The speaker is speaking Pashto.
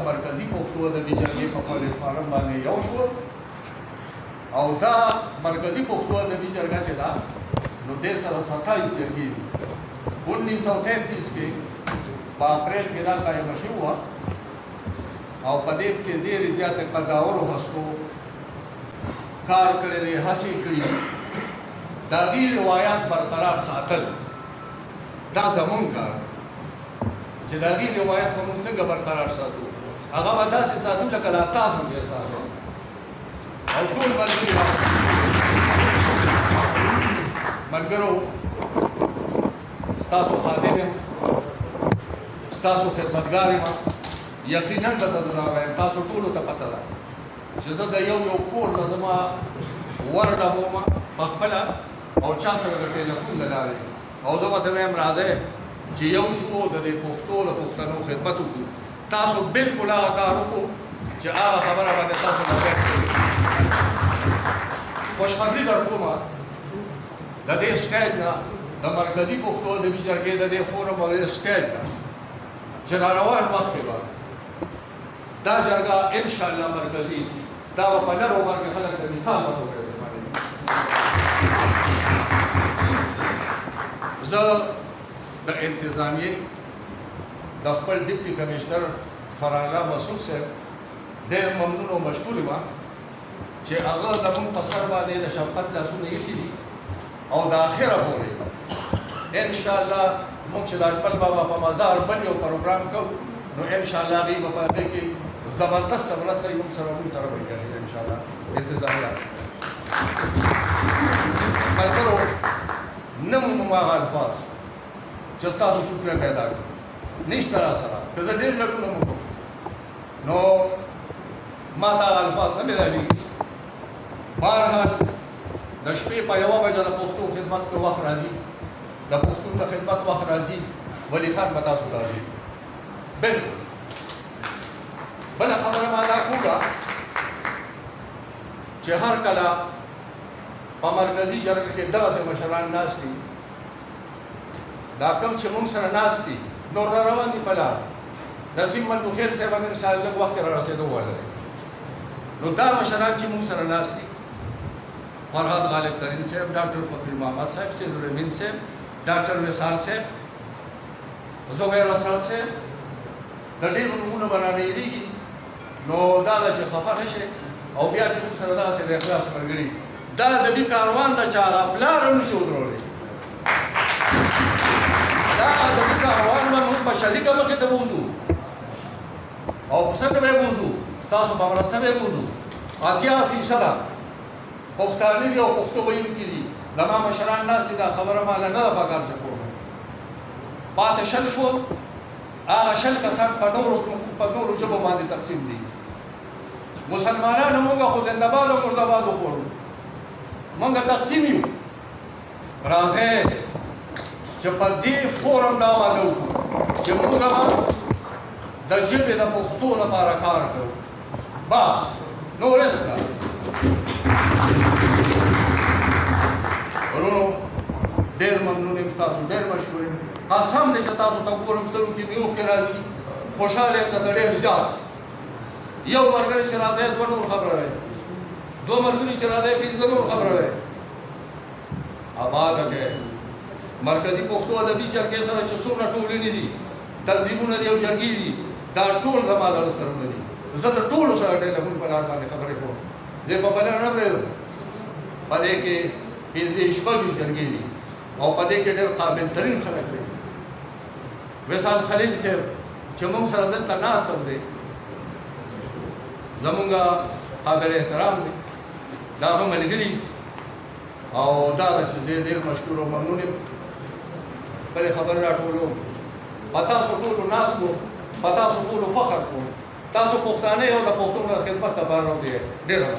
د مرکزي پښتو ادبي جرګې په پلیټفارم باندې یو شو او دا مرکزي پښتو ادبي جرګه چې ده نو دې سره 27 جرګې دي 1933 کې په اپریل کې دا قایمه شوې وه او په دې کې ډېرې زیاتې قداورو هستو کار کړی دی هڅې کړي دي د هغې روایات برقرار ساتل دا زمونږ کار چې د هغې روایت به موږ څنګه برقرار ساتو هغه به داسې ساتو لکه دا تاسو ډېر ساتو او ټول ملګرو ستاسو خادم یم ستاسو خدمتګار یم یقینا به درته دا وایم تاسو ټولو ته پته ده چې زه د یو کور نه زما ورډبوم په خپله او چا سره د ټلیفون له لارې او زه ورته وایم راځئ چې یو شو د دې پښتو د پښتنو خدمت وکړو تاسو بالکل هغه کار وکړو چې هغه خبره باندې تاسو مطلب کړئ خوشخبري در کومه د دې سټیج نه د مرکزي پښتو ادبي جرګې د دې فورم او سټیج نه چې را روان وخت کې به دا جرګه انشاءالله مرکزي دا به په لر عمر کې خلک د مثال په توګه استعمالوي زه د انتظامیې د خپل ډیپټي کمیشنر فرانلا مسعود صاحب ډېر ممنون او مشکور یم چې هغه زموږ په سر باندې د شفقت لاسونه ایښي دي او د اخره پورې انشاءالله موږ چې د اکبر بابا په مزار بل یو پروګرام کوو نو انشاءالله هغې به په هغې کې زبردسته مرسته موږ سره به کوي انشاءالله انتظامیه ملګرو نه مو هغه الفاظ چې ستاسو شکر پیدا کړي نشته را سره که زه ډېر لټونه مو کوم نو ما ته هغه الفاظ نه میلاوېږي بهرحال د شپې په یوه بجه د پښتو خدمت کې وخت راځي د پښتون د خدمت وخت راځي ولي خان به تاسو ته راځي بلکل بله خبره ما دا کوله چې هر کله په مرکزي جرګه کې دغسې مشران ناست دي دا کوم چې موږ سره ناست دي نور را روان دي په لار نسیم مندوخیل صاحب هم انشاءالله لږ وخت کې را رسېدو والا دی نو دا مشران چې موږ سره ناست دي فرهاد غالب ترین صاحب ډاکټر فقیر محمد صاحب سید الامین صاحب ډاکټر وصال صاحب زبیر اسرت صاحب د ډېرو نومونه به رانه هېرېږي نو دا ده چې خفه نه شي او بیا چې موږ سره دغسې د اخلاص ملګري دا ادبي کاروان ده چې هغه پلار هم نشي ودرولی دا ادبي کاروان به موږ په شریکه مخې ته بوځو او په څه کې به یې بوځو ستاسو په مرسته به یې بوځو 80% پښتانه دي او پښتو ویونکي دي زما مشران ناست دي دا خبره ماله نه ده پکار چې کوم پاتې شل شو هغه شل کسان په نورو ژبو باندې تقسیم دي مسلمانانو موږ خو زنده‌باد او مرده‌باد وخوړو موږ تقسیم یو راځئ چې په دې فورم دا وعده وکړو چې موږ به د ژبې د پښتو لپاره کار کوو بس نور هېڅ نه ورونو ډېر ممنون یم ستاسو ډېر مشکور یم قسم دی چې تاسو ته ګورم سترګو کې مې اوښکې راځي خوشحاله یم درته ډېر زیات یو ملګری چې راځی 2 نور خبره وی 2 ملګري چې راځی 5 نور خبره وی آباد دی مرکزي پښتو ادبي جرګې سره چې څومره ټولنې دي تنظیمونه دي او جرګې دي دا ټول زما د سرونه دي زه د ټولو سره ټلیفون په لار باندې خبرې کوم زه په بله نه پرېږدم په دې کې 15 جرګې دي او په دې کې ډېر قابل ترین خلک دي وصال خلیل صاحب چې موږ سره دلته ناست هم دی زمونږ قابل احترام دی دا هم ملګري او دا ده چې زه ډېر مشکور او ممنون یم بلې خبرې راټولوم په تاسو ټولو ناست وو په تاسو ټولو فخر کوم تاسو پښتانه یو د پښتون د خدمت لپاره راوړئ ډېره